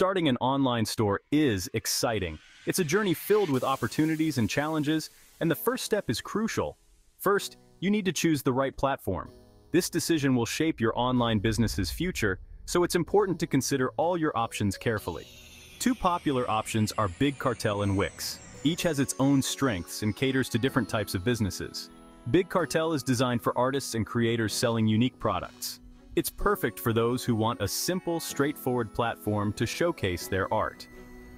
Starting an online store is exciting. It's a journey filled with opportunities and challenges, and the first step is crucial. First, you need to choose the right platform. This decision will shape your online business's future, so it's important to consider all your options carefully. Two popular options are Big Cartel and Wix. Each has its own strengths and caters to different types of businesses. Big Cartel is designed for artists and creators selling unique products. It's perfect for those who want a simple, straightforward platform to showcase their art.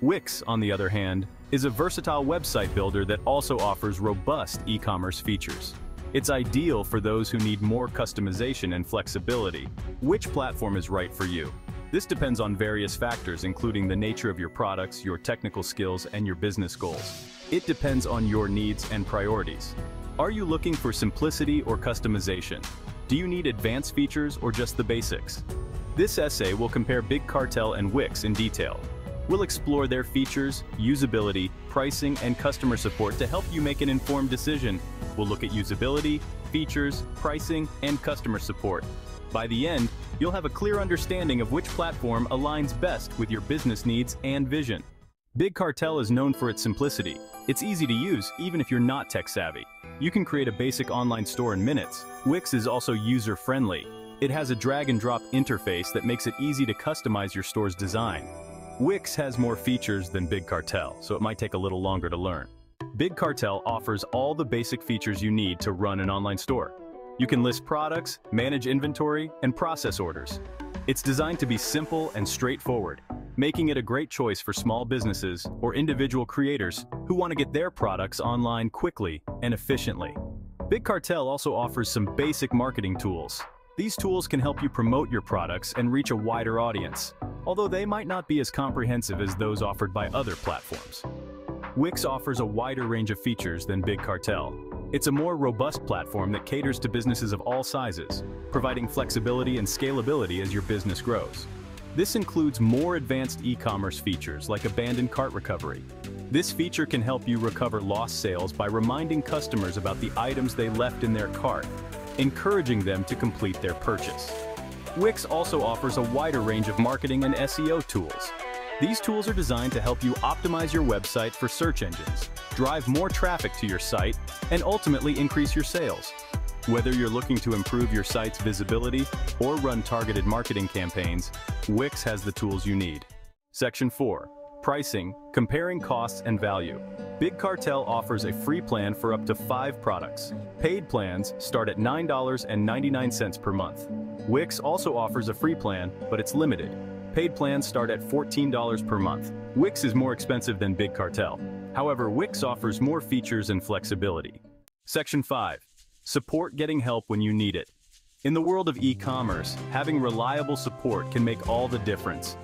Wix, on the other hand, is a versatile website builder that also offers robust e-commerce features. It's ideal for those who need more customization and flexibility. Which platform is right for you? This depends on various factors, including the nature of your products, your technical skills, and your business goals. It depends on your needs and priorities. Are you looking for simplicity or customization? Do you need advanced features or just the basics? This essay will compare Big Cartel and Wix in detail. We'll explore their features, usability, pricing, and customer support to help you make an informed decision. We'll look at usability, features, pricing, and customer support. By the end, you'll have a clear understanding of which platform aligns best with your business needs and vision. Big Cartel is known for its simplicity. It's easy to use, even if you're not tech-savvy. You can create a basic online store in minutes. Wix is also user-friendly. It has a drag-and-drop interface that makes it easy to customize your store's design. Wix has more features than Big Cartel, so it might take a little longer to learn. Big Cartel offers all the basic features you need to run an online store. You can list products, manage inventory, and process orders. It's designed to be simple and straightforward, making it a great choice for small businesses or individual creators who want to get their products online quickly and efficiently. Big Cartel also offers some basic marketing tools. These tools can help you promote your products and reach a wider audience, although they might not be as comprehensive as those offered by other platforms. Wix offers a wider range of features than Big Cartel. It's a more robust platform that caters to businesses of all sizes, providing flexibility and scalability as your business grows. This includes more advanced e-commerce features like abandoned cart recovery. This feature can help you recover lost sales by reminding customers about the items they left in their cart, encouraging them to complete their purchase. Wix also offers a wider range of marketing and SEO tools. These tools are designed to help you optimize your website for search engines, drive more traffic to your site, and ultimately increase your sales. Whether you're looking to improve your site's visibility or run targeted marketing campaigns, Wix has the tools you need. Section 4. Pricing, comparing costs and value. Big Cartel offers a free plan for up to 5 products. Paid plans start at $9.99 per month. Wix also offers a free plan, but it's limited. Paid plans start at $14 per month. Wix is more expensive than Big Cartel. However, Wix offers more features and flexibility. Section 5. Support, getting help when you need it. In the world of e-commerce, having reliable support can make all the difference.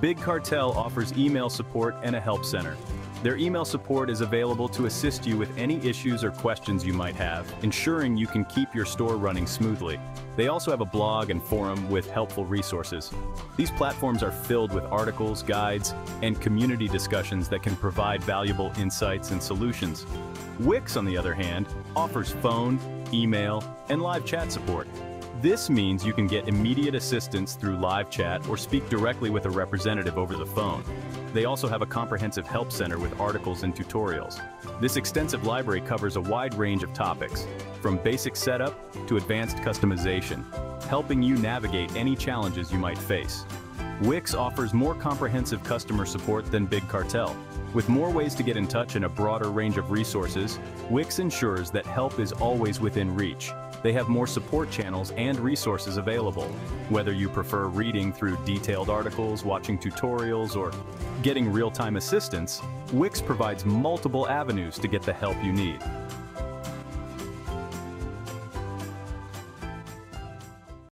Big Cartel offers email support and a help center. Their email support is available to assist you with any issues or questions you might have, ensuring you can keep your store running smoothly. They also have a blog and forum with helpful resources. These platforms are filled with articles, guides, and community discussions that can provide valuable insights and solutions. Wix, on the other hand, offers phone, email, and live chat support. This means you can get immediate assistance through live chat or speak directly with a representative over the phone. They also have a comprehensive help center with articles and tutorials. This extensive library covers a wide range of topics, from basic setup to advanced customization, helping you navigate any challenges you might face. Wix offers more comprehensive customer support than Big Cartel. With more ways to get in touch and a broader range of resources, Wix ensures that help is always within reach. They have more support channels and resources available. Whether you prefer reading through detailed articles, watching tutorials, or getting real-time assistance, Wix provides multiple avenues to get the help you need.